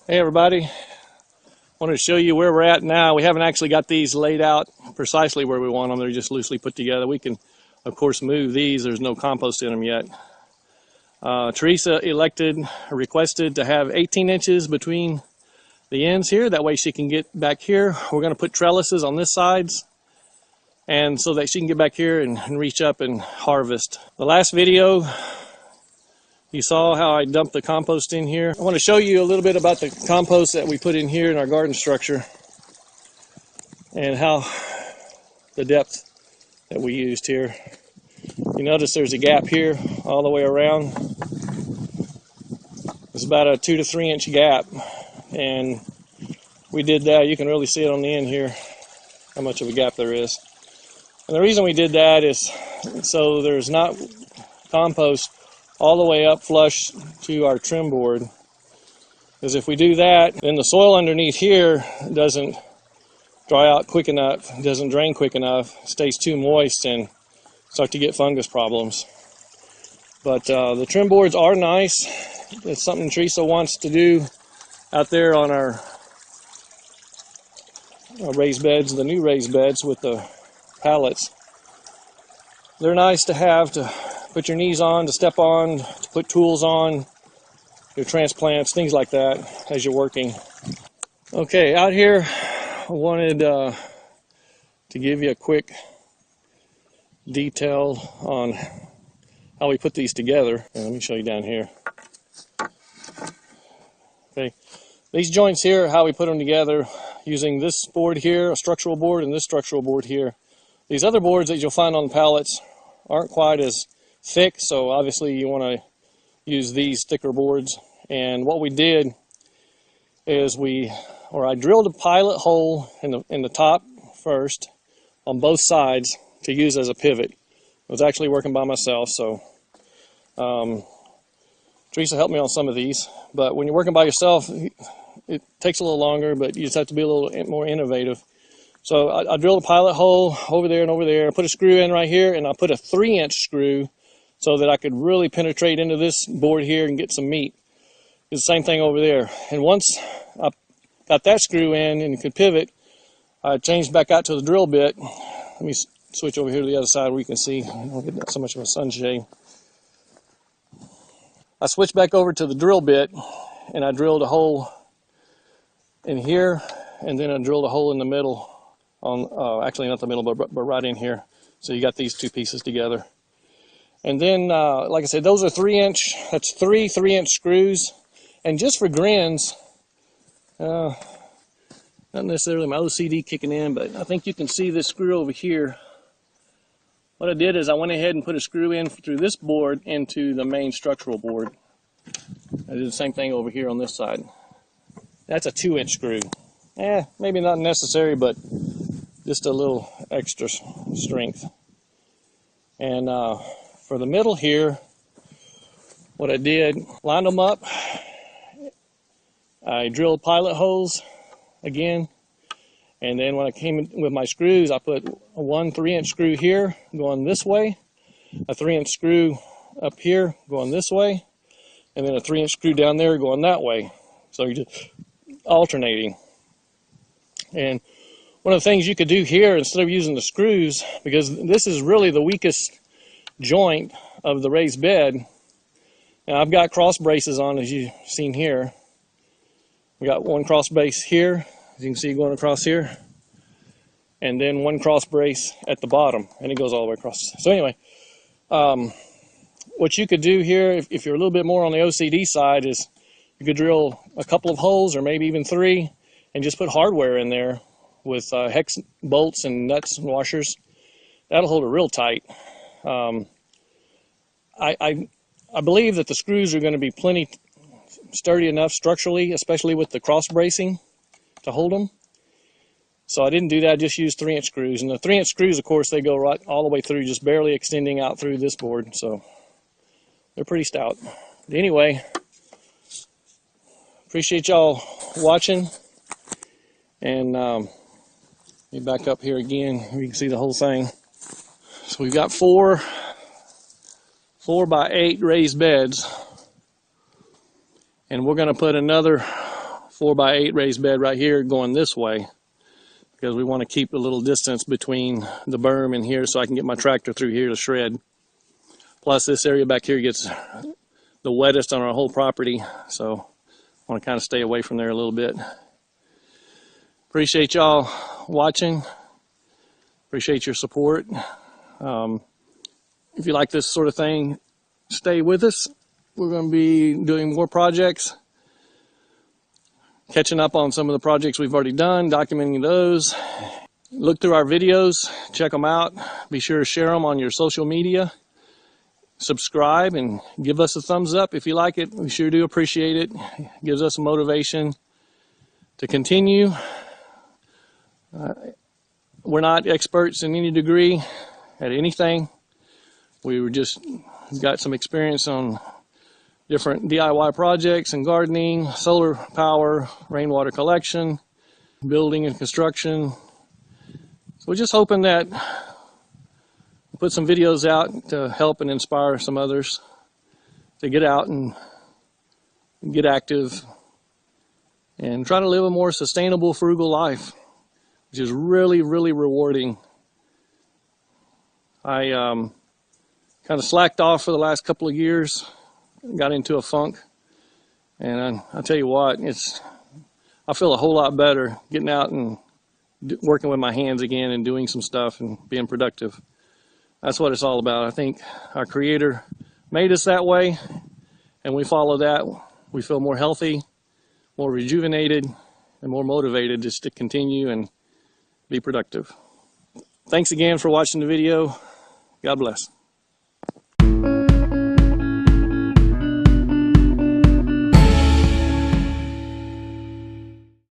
Hey everybody, wanted to show you where we're at now. We haven't actually got these laid out precisely where we want them. They're just loosely put together. We can, of course, move these. There's no compost in them yet. Teresa requested to have 18 inches between the ends here. That way she can get back here. We're going to put trellises on this sides, and so that she can get back here and reach up and harvest. The last video, you saw how I dumped the compost in here. I want to show you a little bit about the compost that we put in here in our garden structure and how the depth that we used here. You notice there's a gap here all the way around. It's about a 2 to 3 inch gap, and we did that. You can really see it on the end here, how much of a gap there is. And the reason we did that is so there's not compost all the way up flush to our trim board, because if we do that, then the soil underneath here doesn't dry out quick enough, doesn't drain quick enough, stays too moist and start to get fungus problems. But the trim boards are nice. It's something Teresa wants to do out there on our raised beds, the new raised beds with the pallets. They're nice to have to put your knees on, to step on, to put tools on, your transplants, things like that as you're working. Okay, out here I wanted to give you a quick detail on how we put these together. And let me show you down here. Okay, these joints here, how we put them together using this board here, a structural board, and this structural board here. These other boards that you'll find on the pallets aren't quite as thick, so obviously you want to use these thicker boards. And what we did is I drilled a pilot hole in the top first on both sides to use as a pivot. I was actually working by myself, so Teresa helped me on some of these. But when you're working by yourself, it takes a little longer, but you just have to be a little more innovative. So I drilled a pilot hole over there and over there. I put a screw in right here, and I put a 3-inch screw so that I could really penetrate into this board here and get some meat. It's the same thing over there. And once I got that screw in and could pivot, I changed back out to the drill bit. Let me switch over here to the other side where you can see. I don't get so much of a sunshade. I switched back over to the drill bit, and I drilled a hole in here, and then I drilled a hole in the middle. Actually not the middle, but right in here. So you got these two pieces together. And then, like I said, those are 3-inch. That's 3-inch screws. And just for grins, not necessarily my OCD kicking in, but I think you can see this screw over here. What I did is I went ahead and put a screw in through this board into the main structural board. I did the same thing over here on this side. That's a 2-inch screw. Maybe not necessary, but just a little extra strength. And for the middle here, what I did, lined them up. I drilled pilot holes again, and then when I came in with my screws, I put one 3-inch screw here going this way, a 3-inch screw up here going this way, and then a 3-inch screw down there going that way. So you're just alternating. And one of the things you could do here, instead of using the screws, because this is really the weakest joint of the raised bed. Now I've got cross braces on, as you've seen here. We got one cross brace here, as you can see going across here, and then one cross brace at the bottom, and it goes all the way across. So anyway, what you could do here, if you're a little bit more on the OCD side, is you could drill a couple of holes, or maybe even 3, and just put hardware in there with hex bolts and nuts and washers. That'll hold it real tight. I believe that the screws are going to be plenty sturdy enough structurally, especially with the cross bracing, to hold them. So I didn't do that, I just used 3-inch screws. And the 3-inch screws, of course, they go right all the way through, just barely extending out through this board. So they're pretty stout. But anyway, appreciate y'all watching. And let me back up here again, you can see the whole thing. So we've got 4 by 8 raised beds, and we're going to put another 4x8 raised bed right here going this way, because we want to keep a little distance between the berm and here so I can get my tractor through here to shred. Plus this area back here gets the wettest on our whole property, so I want to kind of stay away from there a little bit. Appreciate y'all watching. Appreciate your support. If you like this sort of thing, stay with us. We're going to be doing more projects, catching up on some of the projects we've already done, documenting those. Look through our videos, check them out. Be sure to share them on your social media. Subscribe and give us a thumbs up if you like it. We sure do appreciate it. It gives us motivation to continue. We're not experts in any degree at anything. We were just got some experience on different DIY projects and gardening, solar power, rainwater collection, building and construction. So we're just hoping that we'll put some videos out to help and inspire some others to get out and get active and try to live a more sustainable, frugal life, which is really, really rewarding. I kind of slacked off for the last couple of years, got into a funk, and I'll tell you what, I feel a whole lot better getting out and working with my hands again and doing some stuff and being productive. That's what it's all about. I think our Creator made us that way, and we follow that. We feel more healthy, more rejuvenated, and more motivated just to continue and be productive. Thanks again for watching the video. God bless.